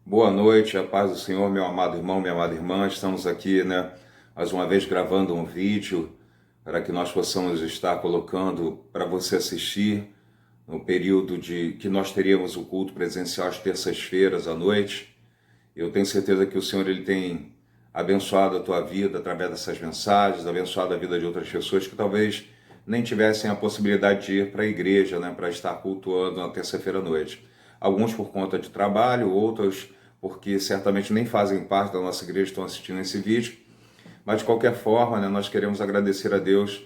Boa noite, a paz do Senhor, meu amado irmão, minha amada irmã. Estamos aqui, mais uma vez gravando um vídeo para que nós possamos estar colocando para você assistir no período de que nós teríamos o culto presencial às terças-feiras à noite. Eu tenho certeza que o Senhor ele tem abençoado a tua vida através dessas mensagens, abençoado a vida de outras pessoas que talvez nem tivessem a possibilidade de ir para a igreja, para estar cultuando na terça-feira à noite. Alguns por conta de trabalho, outros porque certamente nem fazem parte da nossa igreja, estão assistindo esse vídeo. Mas de qualquer forma, nós queremos agradecer a Deus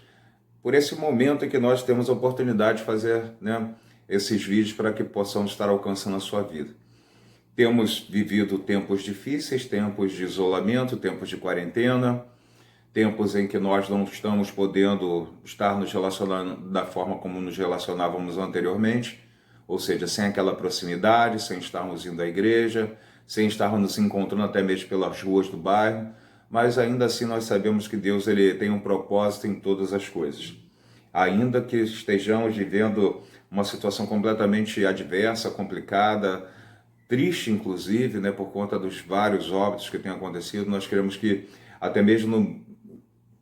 por esse momento em que nós temos a oportunidade de fazer esses vídeos para que possamos estar alcançando a sua vida. Temos vivido tempos difíceis, tempos de isolamento, tempos de quarentena, tempos em que nós não estamos podendo estar nos relacionando da forma como nos relacionávamos anteriormente, ou seja, sem aquela proximidade, sem estarmos indo à igreja, sem estarmos nos encontrando até mesmo pelas ruas do bairro, mas ainda assim nós sabemos que Deus ele tem um propósito em todas as coisas. Ainda que estejamos vivendo uma situação completamente adversa, complicada, triste inclusive, por conta dos vários óbitos que têm acontecido, nós queremos que até mesmo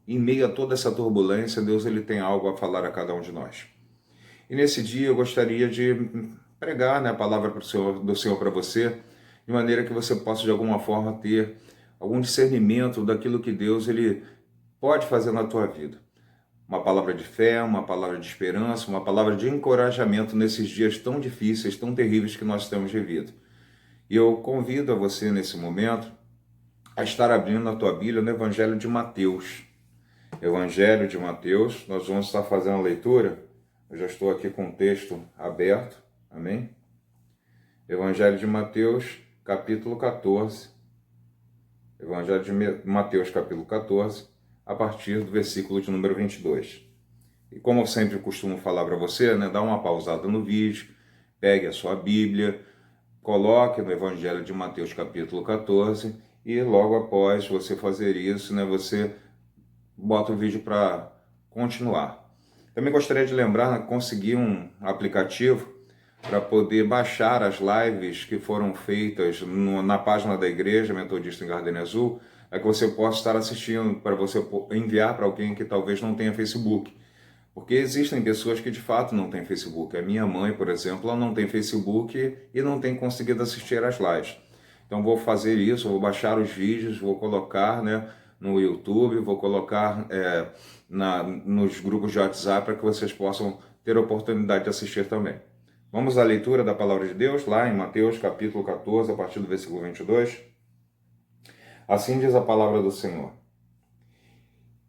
em meio a toda essa turbulência, Deus ele tem algo a falar a cada um de nós. E nesse dia eu gostaria de pregar a palavra do Senhor para você, de maneira que você possa de alguma forma ter algum discernimento daquilo que Deus ele pode fazer na tua vida. Uma palavra de fé, uma palavra de esperança, uma palavra de encorajamento nesses dias tão difíceis, tão terríveis que nós temos vivido. E eu convido a você nesse momento a estar abrindo a tua Bíblia no Evangelho de Mateus. Evangelho de Mateus, nós vamos estar fazendo a leitura. Eu já estou aqui com o texto aberto, amém? Evangelho de Mateus, capítulo 14. Evangelho de Mateus, capítulo 14, a partir do versículo de número 22. E como eu sempre costumo falar para você, dá uma pausada no vídeo, pegue a sua Bíblia, coloque no Evangelho de Mateus, capítulo 14, e logo após você fazer isso, você bota o vídeo para continuar. Também gostaria de lembrar, consegui um aplicativo para poder baixar as lives que foram feitas na página da Igreja Metodista em Gardenia Azul, que você possa estar assistindo, para você enviar para alguém que talvez não tenha Facebook. Porque existem pessoas que de fato não têm Facebook. A minha mãe, por exemplo, ela não tem Facebook e não tem conseguido assistir às lives. Então vou fazer isso, vou baixar os vídeos, vou colocar no YouTube, vou colocar nos grupos de WhatsApp para que vocês possam ter a oportunidade de assistir também. Vamos à leitura da Palavra de Deus, lá em Mateus capítulo 14, a partir do versículo 22. Assim diz a Palavra do Senhor.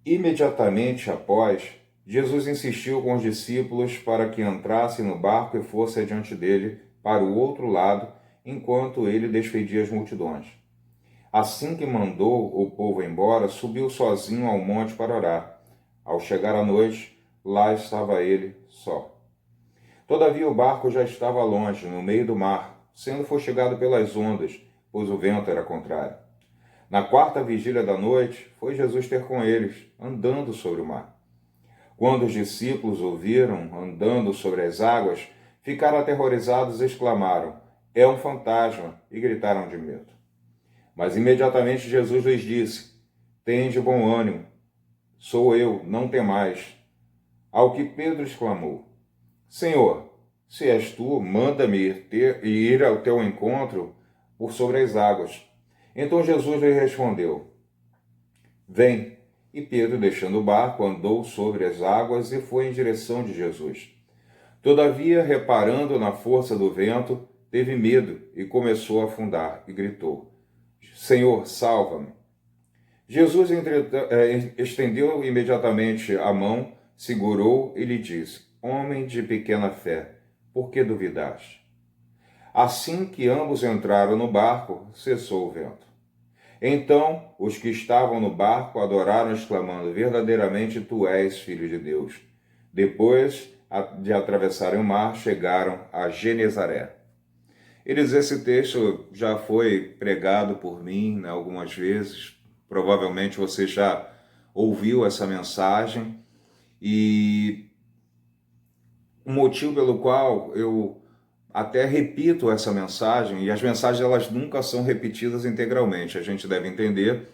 Imediatamente após, Jesus insistiu com os discípulos para que entrassem no barco e fosse adiante dele para o outro lado, enquanto ele despedia as multidões. Assim que mandou o povo embora, subiu sozinho ao monte para orar. Ao chegar à noite, lá estava ele só. Todavia o barco já estava longe, no meio do mar, sendo fustigado pelas ondas, pois o vento era contrário. Na quarta vigília da noite, foi Jesus ter com eles, andando sobre o mar. Quando os discípulos o viram andando sobre as águas, ficaram aterrorizados e exclamaram: "É um fantasma!" e gritaram de medo. Mas imediatamente Jesus lhes disse: "Tende bom ânimo, sou eu, não temais." Ao que Pedro exclamou: "Senhor, se és tu, manda-me ir ao teu encontro por sobre as águas." Então Jesus lhe respondeu: "Vem." E Pedro, deixando o barco, andou sobre as águas e foi em direção de Jesus. Todavia, reparando na força do vento, teve medo e começou a afundar e gritou: "Senhor, salva-me." Jesus estendeu imediatamente a mão, segurou e lhe disse: "Homem de pequena fé, por que duvidaste?" Assim que ambos entraram no barco, cessou o vento. Então os que estavam no barco adoraram, exclamando: "Verdadeiramente tu és Filho de Deus." Depois de atravessarem o mar, chegaram a Genezaré. Esse texto já foi pregado por mim algumas vezes. Provavelmente você já ouviu essa mensagem. E o motivo pelo qual eu até repito essa mensagem, e as mensagens elas nunca são repetidas integralmente. A gente deve entender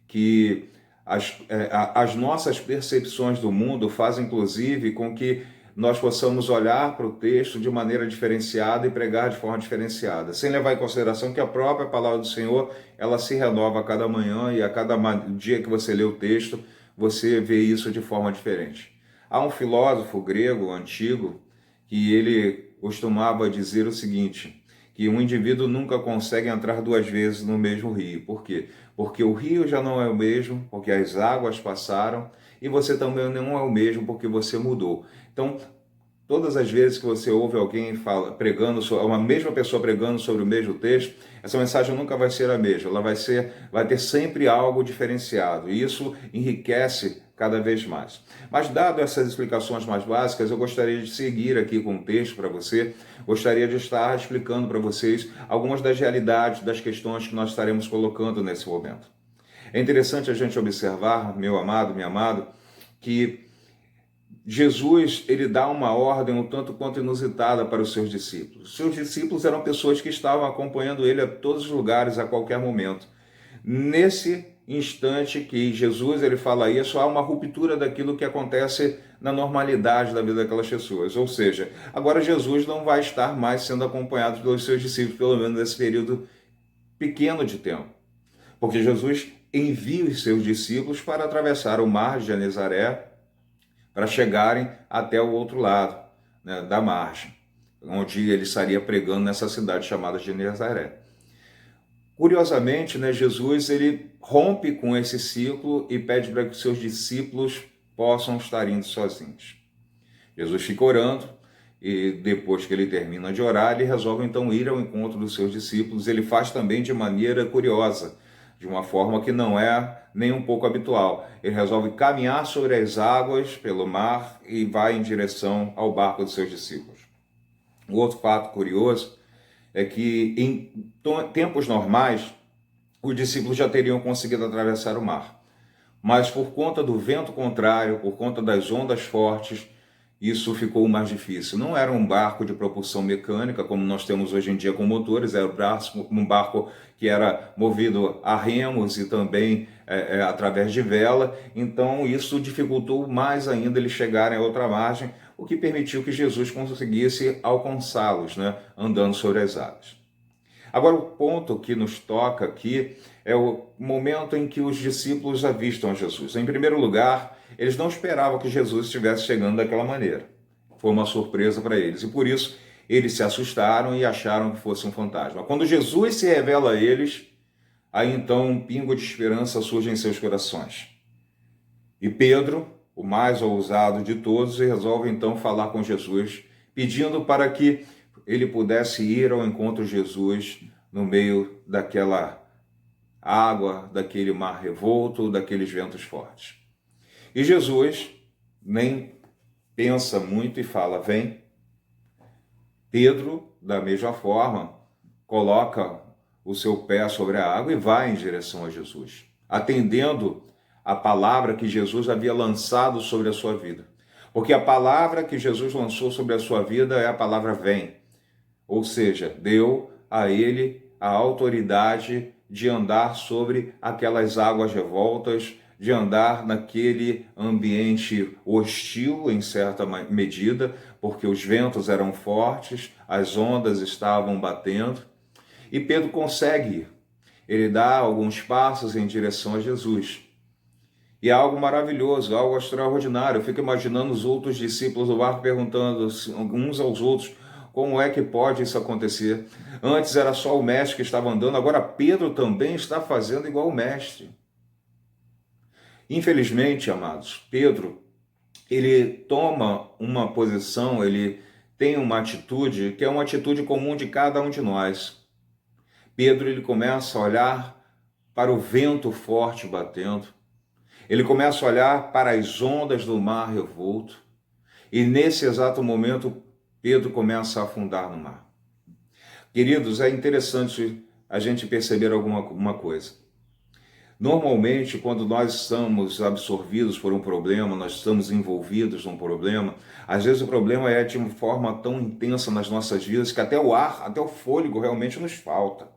que as nossas percepções do mundo fazem, inclusive, com que nós possamos olhar para o texto de maneira diferenciada e pregar de forma diferenciada, sem levar em consideração que a própria palavra do Senhor, ela se renova a cada manhã e a cada dia que você lê o texto, você vê isso de forma diferente. Há um filósofo grego antigo que ele costumava dizer o seguinte, que um indivíduo nunca consegue entrar duas vezes no mesmo rio. Por quê? Porque o rio já não é o mesmo, porque as águas passaram, e você também não é o mesmo porque você mudou. Então, todas as vezes que você ouve alguém pregando, uma mesma pessoa pregando sobre o mesmo texto, essa mensagem nunca vai ser a mesma, ela vai ter sempre algo diferenciado, e isso enriquece cada vez mais. Mas, dado essas explicações mais básicas, eu gostaria de seguir aqui com um texto para você, gostaria de estar explicando para vocês algumas das realidades, das questões que nós estaremos colocando nesse momento. É interessante a gente observar, meu amado, minha amada, que Jesus, ele dá uma ordem um tanto quanto inusitada para os seus discípulos. Os seus discípulos eram pessoas que estavam acompanhando ele a todos os lugares, a qualquer momento. Nesse instante que Jesus ele fala isso, há uma ruptura daquilo que acontece na normalidade da vida daquelas pessoas. Ou seja, agora Jesus não vai estar mais sendo acompanhado pelos seus discípulos, pelo menos nesse período pequeno de tempo. Porque Jesus envia os seus discípulos para atravessar o mar de Genezaré, para chegarem até o outro lado, né, da margem, onde ele estaria pregando nessa cidade chamada Genezaré. Curiosamente, né, Jesus ele rompe com esse ciclo e pede para que os seus discípulos possam estar indo sozinhos. Jesus fica orando e depois que ele termina de orar, ele resolve então ir ao encontro dos seus discípulos. Ele faz também de maneira curiosa, de uma forma que não é nem um pouco habitual. Ele resolve caminhar sobre as águas, pelo mar, e vai em direção ao barco dos seus discípulos. Um outro fato curioso é que em tempos normais, os discípulos já teriam conseguido atravessar o mar. Mas por conta do vento contrário, por conta das ondas fortes, isso ficou mais difícil. Não era um barco de propulsão mecânica, como nós temos hoje em dia com motores, era um barco que era movido a remos e também através de vela, então isso dificultou mais ainda eles chegarem a outra margem, o que permitiu que Jesus conseguisse alcançá-los, né, andando sobre as águas. Agora, o ponto que nos toca aqui é o momento em que os discípulos avistam a Jesus. Em primeiro lugar, eles não esperavam que Jesus estivesse chegando daquela maneira. Foi uma surpresa para eles. E por isso, eles se assustaram e acharam que fosse um fantasma. Quando Jesus se revela a eles, aí então um pingo de esperança surge em seus corações. E Pedro, o mais ousado de todos, resolve então falar com Jesus, pedindo para que ele pudesse ir ao encontro de Jesus no meio daquela água, daquele mar revolto, daqueles ventos fortes. E Jesus nem pensa muito e fala, vem. Pedro, da mesma forma, coloca o seu pé sobre a água e vai em direção a Jesus, atendendo a palavra que Jesus havia lançado sobre a sua vida. Porque a palavra que Jesus lançou sobre a sua vida é a palavra vem. Ou seja, deu a ele a autoridade de andar sobre aquelas águas revoltas, de andar naquele ambiente hostil em certa medida, porque os ventos eram fortes, as ondas estavam batendo, e Pedro consegue ir. Ele dá alguns passos em direção a Jesus. E é algo maravilhoso, algo extraordinário. Eu fico imaginando os outros discípulos do barco perguntando uns aos outros, como é que pode isso acontecer? Antes era só o mestre que estava andando, agora Pedro também está fazendo igual o mestre. Infelizmente, amados, Pedro, ele toma uma posição, ele tem uma atitude que é uma atitude comum de cada um de nós. Pedro, ele começa a olhar para o vento forte batendo, ele começa a olhar para as ondas do mar revolto, e nesse exato momento, Pedro começa a afundar no mar. Queridos, é interessante a gente perceber alguma coisa. Normalmente, quando nós estamos absorvidos por um problema, nós estamos envolvidos num problema, às vezes o problema é de uma forma tão intensa nas nossas vidas que até o ar, até o fôlego realmente nos falta.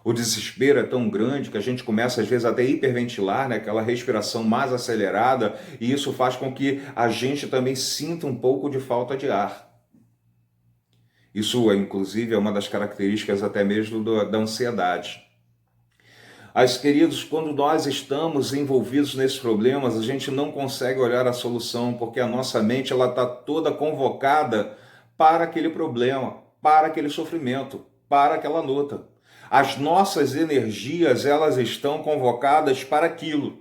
O desespero é tão grande que a gente começa às vezes até a hiperventilar, né? Aquela respiração mais acelerada, e isso faz com que a gente também sinta um pouco de falta de ar. Isso, inclusive, é uma das características até mesmo da ansiedade. Mas, queridos, quando nós estamos envolvidos nesses problemas, a gente não consegue olhar a solução, porque a nossa mente está toda convocada para aquele problema, para aquele sofrimento, para aquela luta. As nossas energias, elas estão convocadas para aquilo.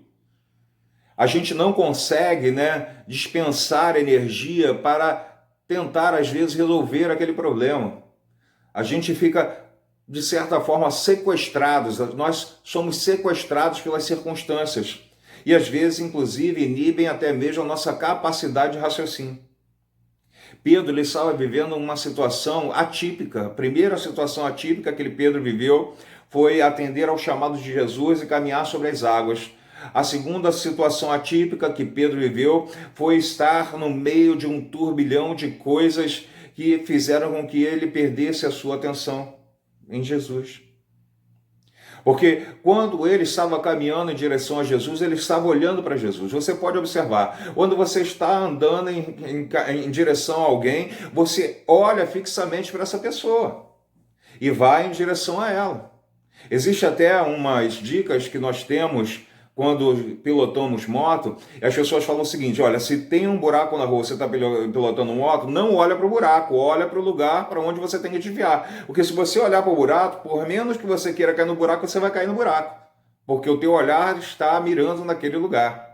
A gente não consegue, dispensar energia para tentar, às vezes, resolver aquele problema. A gente fica, de certa forma, sequestrados. Nós somos sequestrados pelas circunstâncias. E, às vezes, inclusive, inibem até mesmo a nossa capacidade de raciocínio. Pedro, ele estava vivendo uma situação atípica. A primeira situação atípica que Pedro viveu foi atender ao chamado de Jesus e caminhar sobre as águas. A segunda situação atípica que Pedro viveu foi estar no meio de um turbilhão de coisas que fizeram com que ele perdesse a sua atenção em Jesus. Porque quando ele estava caminhando em direção a Jesus, ele estava olhando para Jesus. Você pode observar, quando você está andando em direção a alguém, você olha fixamente para essa pessoa e vai em direção a ela. Existe até umas dicas que nós temos quando pilotamos moto, as pessoas falam o seguinte: olha, se tem um buraco na rua, você está pilotando moto, não olha para o buraco, olha para o lugar para onde você tem que desviar. Porque se você olhar para o buraco, por menos que você queira cair no buraco, você vai cair no buraco. Porque o teu olhar está mirando naquele lugar.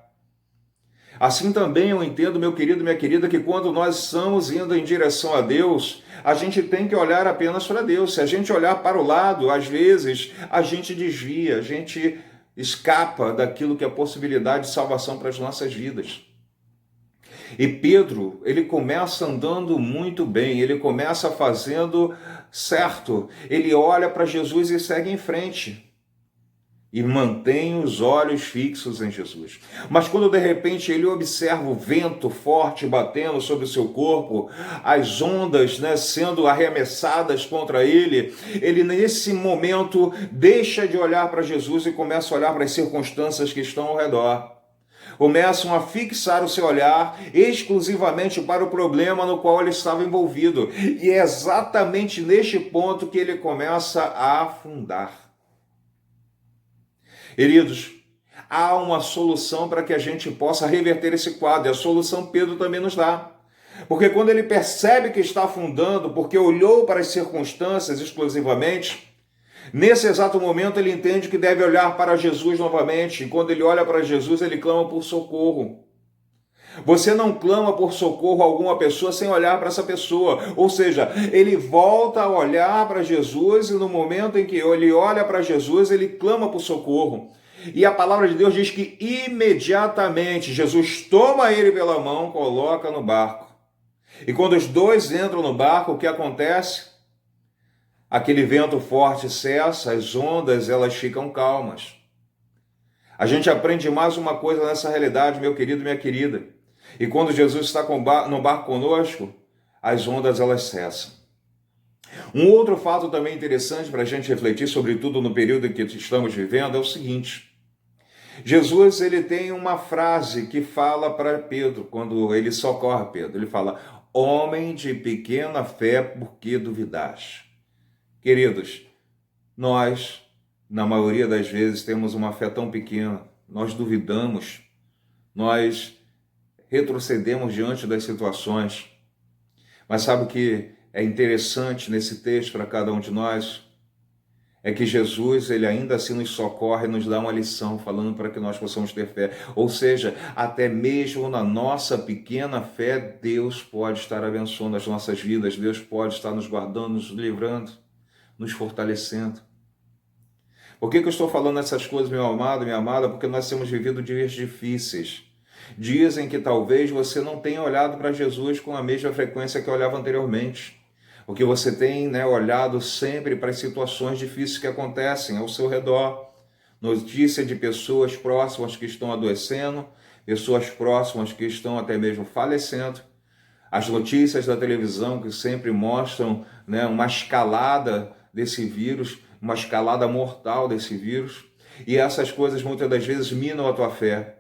Assim também eu entendo, meu querido, minha querida, que quando nós estamos indo em direção a Deus, a gente tem que olhar apenas para Deus. Se a gente olhar para o lado, às vezes, a gente desvia, a gente escapa daquilo que é a possibilidade de salvação para as nossas vidas. E Pedro, ele começa andando muito bem, ele começa fazendo certo, ele olha para Jesus e segue em frente. E mantém os olhos fixos em Jesus. Mas quando de repente ele observa o vento forte batendo sobre o seu corpo, as ondas sendo arremessadas contra ele, ele nesse momento deixa de olhar para Jesus e começa a olhar para as circunstâncias que estão ao redor. Começam a fixar o seu olhar exclusivamente para o problema no qual ele estava envolvido. E é exatamente neste ponto que ele começa a afundar. Queridos, há uma solução para que a gente possa reverter esse quadro, e a solução Pedro também nos dá. Porque quando ele percebe que está afundando, porque olhou para as circunstâncias exclusivamente, nesse exato momento ele entende que deve olhar para Jesus novamente, e quando ele olha para Jesus, ele clama por socorro. Você não clama por socorro a alguma pessoa sem olhar para essa pessoa. Ou seja, ele volta a olhar para Jesus e no momento em que ele olha para Jesus, ele clama por socorro. E a palavra de Deus diz que imediatamente Jesus toma ele pela mão, coloca no barco. E quando os dois entram no barco, o que acontece? Aquele vento forte cessa, as ondas elas ficam calmas. A gente aprende mais uma coisa nessa realidade, meu querido, minha querida. E quando Jesus está no barco conosco, as ondas elas cessam. Um outro fato também interessante para a gente refletir, sobretudo no período em que estamos vivendo, é o seguinte. Jesus ele tem uma frase que fala para Pedro, quando ele socorre Pedro. Ele fala: homem de pequena fé, por que duvidaste? Queridos, nós, na maioria das vezes, temos uma fé tão pequena, nós duvidamos, nós retrocedemos diante das situações. Mas sabe o que é interessante nesse texto para cada um de nós? É que Jesus, ele ainda assim nos socorre e nos dá uma lição, falando para que nós possamos ter fé. Ou seja, até mesmo na nossa pequena fé, Deus pode estar abençoando as nossas vidas, Deus pode estar nos guardando, nos livrando, nos fortalecendo. Por que eu estou falando essas coisas, meu amado, minha amada? Porque nós temos vivido dias difíceis. Dias em que talvez você não tenha olhado para Jesus com a mesma frequência que olhava anteriormente. Porque você tem olhado sempre para as situações difíceis que acontecem ao seu redor. notícia de pessoas próximas que estão adoecendo, pessoas próximas que estão até mesmo falecendo, as notícias da televisão que sempre mostram, né, uma escalada desse vírus, uma escalada mortal desse vírus, e essas coisas muitas das vezes minam a tua fé.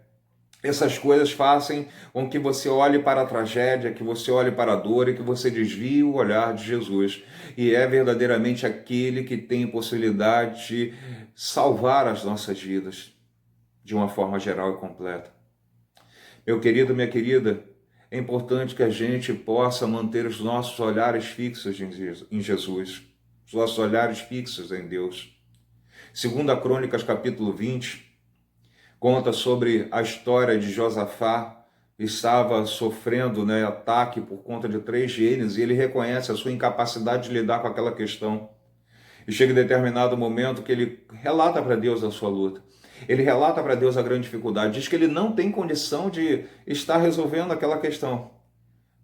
Essas coisas fazem com que você olhe para a tragédia, que você olhe para a dor e que você desvie o olhar de Jesus. E é verdadeiramente aquele que tem possibilidade de salvar as nossas vidas de uma forma geral e completa. Meu querido, minha querida, é importante que a gente possa manter os nossos olhares fixos em Jesus, os nossos olhares fixos em Deus. 2 Crônicas, capítulo 20, conta sobre a história de Josafá, que estava sofrendo, né, ataque por conta de 3 gênios, e ele reconhece a sua incapacidade de lidar com aquela questão. E chega em determinado momento que ele relata para Deus a sua luta. Ele relata para Deus a grande dificuldade, diz que ele não tem condição de estar resolvendo aquela questão.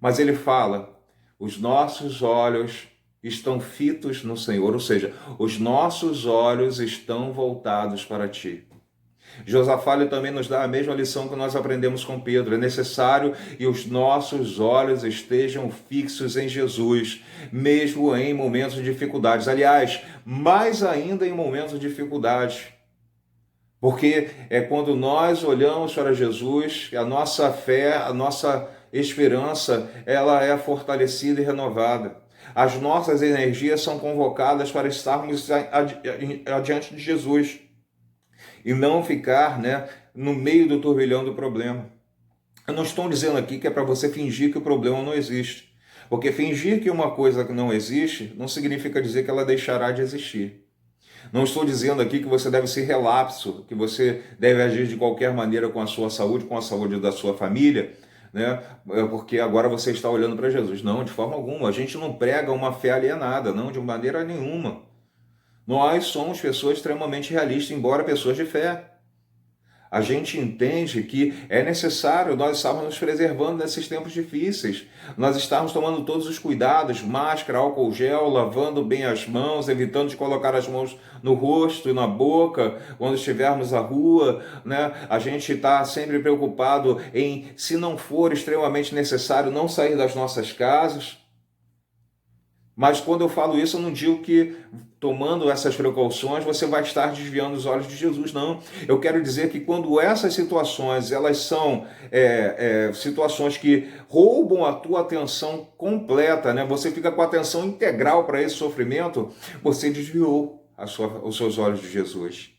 Mas ele fala, os nossos olhos estão fitos no Senhor, ou seja, os nossos olhos estão voltados para ti. Josafá também nos dá a mesma lição que nós aprendemos com Pedro. É necessário que os nossos olhos estejam fixos em Jesus, mesmo em momentos de dificuldades. Aliás, mais ainda em momentos de dificuldades. Porque é quando nós olhamos para Jesus, a nossa fé, a nossa esperança, ela é fortalecida e renovada. As nossas energias são convocadas para estarmos adiante de Jesus e não ficar, né, no meio do turbilhão do problema. Eu não estou dizendo aqui que é para você fingir que o problema não existe, porque fingir que uma coisa não existe não significa dizer que ela deixará de existir. Não estou dizendo aqui que você deve ser relapso, que você deve agir de qualquer maneira com a sua saúde, com a saúde da sua família, né? Porque agora você está olhando para Jesus. Não, de forma alguma. A gente não prega uma fé alienada, não, de maneira nenhuma. Nós somos pessoas extremamente realistas, embora pessoas de fé. A gente entende que é necessário nós estarmos nos preservando nesses tempos difíceis. Nós estarmos tomando todos os cuidados, máscara, álcool gel, lavando bem as mãos, evitando de colocar as mãos no rosto e na boca quando estivermos à rua, né? A gente está sempre preocupado em, se não for extremamente necessário, não sair das nossas casas. Mas quando eu falo isso, eu não digo que tomando essas precauções você vai estar desviando os olhos de Jesus, não. Eu quero dizer que quando essas situações, elas são situações que roubam a tua atenção completa, né? Você fica com a atenção integral para esse sofrimento, você desviou os seus olhos de Jesus.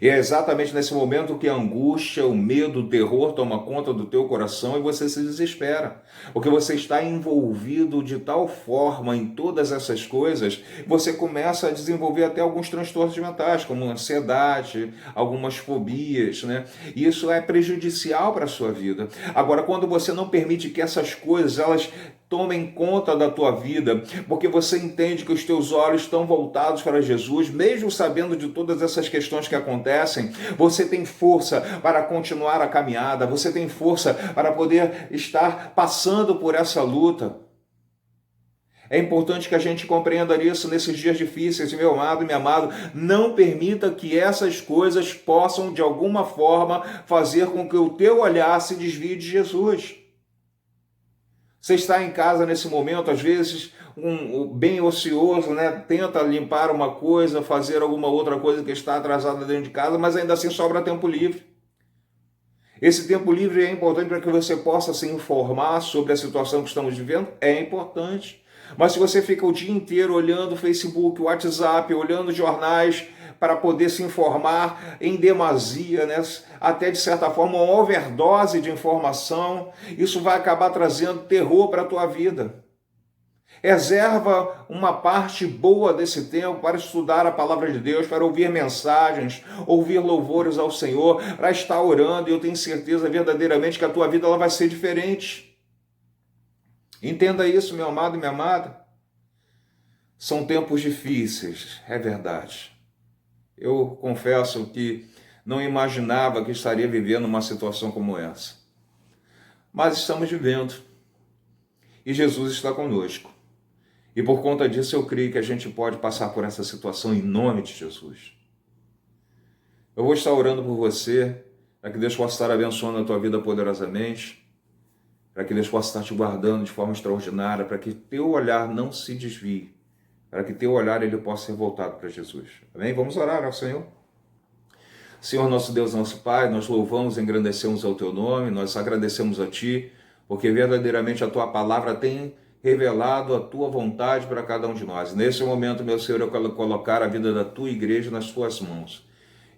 E é exatamente nesse momento que a angústia, o medo, o terror toma conta do teu coração e você se desespera. Porque você está envolvido de tal forma em todas essas coisas, você começa a desenvolver até alguns transtornos mentais, como ansiedade, algumas fobias, né? E isso é prejudicial para a sua vida. Agora, quando você não permite que essas coisas, elas tomem conta da tua vida, porque você entende que os teus olhos estão voltados para Jesus, mesmo sabendo de todas essas questões que acontecem, você tem força para continuar a caminhada, você tem força para poder estar passando por essa luta. É importante que a gente compreenda isso nesses dias difíceis, meu amado e minha amada. Não permita que essas coisas possam, de alguma forma, fazer com que o teu olhar se desvie de Jesus. Você está em casa nesse momento, às vezes, bem ocioso, né? Tenta limpar uma coisa, fazer alguma outra coisa que está atrasada dentro de casa, mas ainda assim sobra tempo livre. Esse tempo livre é importante para que você possa se informar sobre a situação que estamos vivendo? É importante. Mas se você fica o dia inteiro olhando o Facebook, o WhatsApp, olhando jornais, para poder se informar em demasia, né? Até de certa forma uma overdose de informação, isso vai acabar trazendo terror para a tua vida. Reserva uma parte boa desse tempo para estudar a palavra de Deus, para ouvir mensagens, ouvir louvores ao Senhor, para estar orando, e eu tenho certeza verdadeiramente que a tua vida ela vai ser diferente. Entenda isso, meu amado e minha amada. São tempos difíceis, é verdade. Eu confesso que não imaginava que estaria vivendo uma situação como essa. Mas estamos vivendo. E Jesus está conosco. E por conta disso eu creio que a gente pode passar por essa situação em nome de Jesus. Eu vou estar orando por você, para que Deus possa estar abençoando a tua vida poderosamente, para que Deus possa estar te guardando de forma extraordinária, para que teu olhar não se desvie, para que teu olhar ele possa ser voltado para Jesus. Amém? Vamos orar ao Senhor. Senhor, nosso Deus, nosso Pai, nós louvamos e engrandecemos ao Teu nome, nós agradecemos a Ti, porque verdadeiramente a Tua palavra tem revelado a Tua vontade para cada um de nós. Nesse momento, meu Senhor, eu quero colocar a vida da Tua igreja nas Tuas mãos.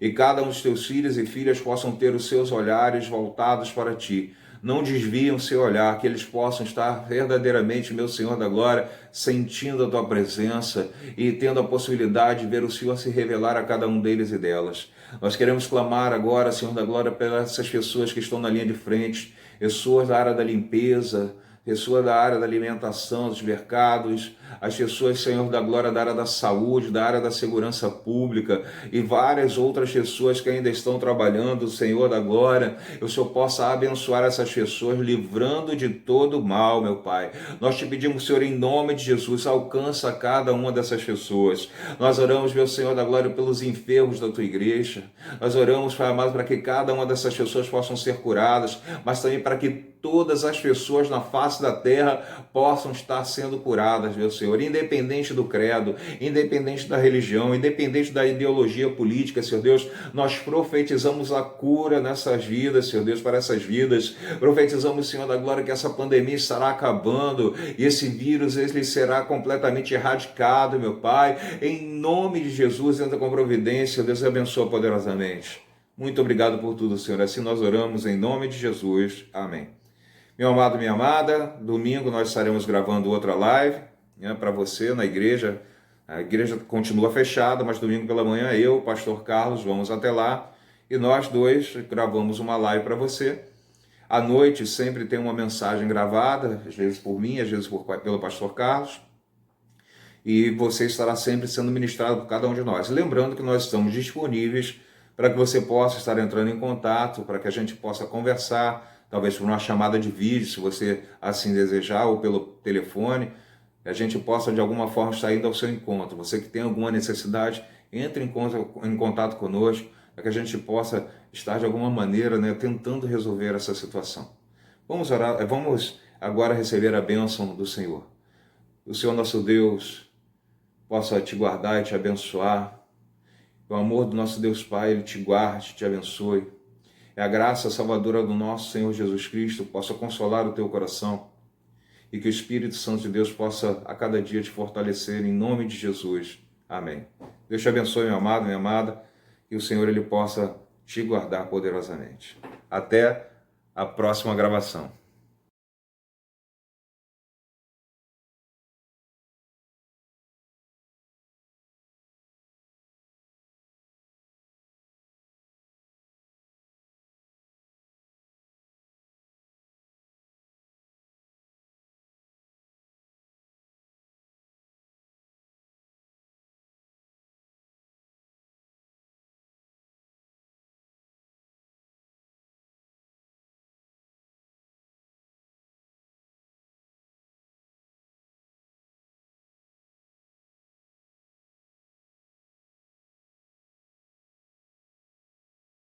E cada um dos Teus filhos e filhas possam ter os seus olhares voltados para Ti. Não desviem o seu olhar, que eles possam estar verdadeiramente, meu Senhor da glória, sentindo a Tua presença e tendo a possibilidade de ver o Senhor se revelar a cada um deles e delas. Nós queremos clamar agora, Senhor da glória, pelas essas pessoas que estão na linha de frente, pessoas da área da limpeza, pessoas da área da alimentação, dos mercados, as pessoas, Senhor da glória, da área da saúde, da área da segurança pública e várias outras pessoas que ainda estão trabalhando, Senhor da glória, que o Senhor possa abençoar essas pessoas, livrando de todo mal, meu Pai. Nós te pedimos, Senhor, em nome de Jesus, alcança cada uma dessas pessoas. Nós oramos, meu Senhor da glória, pelos enfermos da tua igreja. Nós oramos, Pai amado, para que cada uma dessas pessoas possam ser curadas, mas também para que todas as pessoas na face da terra possam estar sendo curadas, meu Senhor, independente do credo, independente da religião, independente da ideologia política, Senhor Deus, nós profetizamos a cura nessas vidas, Senhor Deus, para essas vidas, profetizamos, Senhor da glória, que essa pandemia estará acabando e esse vírus ele será completamente erradicado, meu Pai, em nome de Jesus, entra com providência, Deus abençoa poderosamente. Muito obrigado por tudo, Senhor, assim nós oramos em nome de Jesus, amém. Meu amado, minha amada, domingo nós estaremos gravando outra live, né, para você na igreja. A igreja continua fechada, mas domingo pela manhã eu, o pastor Carlos, vamos até lá e nós dois gravamos uma live para você. À noite sempre tem uma mensagem gravada, às vezes por mim, às vezes pelo pastor Carlos, e você estará sempre sendo ministrado por cada um de nós. Lembrando que nós estamos disponíveis para que você possa estar entrando em contato, para que a gente possa conversar, talvez por uma chamada de vídeo, se você assim desejar, ou pelo telefone, a gente possa de alguma forma estar indo ao seu encontro. Você que tem alguma necessidade, entre em contato conosco, para que a gente possa estar de alguma maneira, né, tentando resolver essa situação. Vamos orar, vamos agora receber a bênção do Senhor. O Senhor nosso Deus possa te guardar e te abençoar. O amor do nosso Deus Pai, Ele te guarde, te abençoe. E a graça salvadora do nosso Senhor Jesus Cristo possa consolar o teu coração e que o Espírito Santo de Deus possa a cada dia te fortalecer em nome de Jesus. Amém. Deus te abençoe, meu amado, minha amada, e o Senhor ele possa te guardar poderosamente. Até a próxima gravação.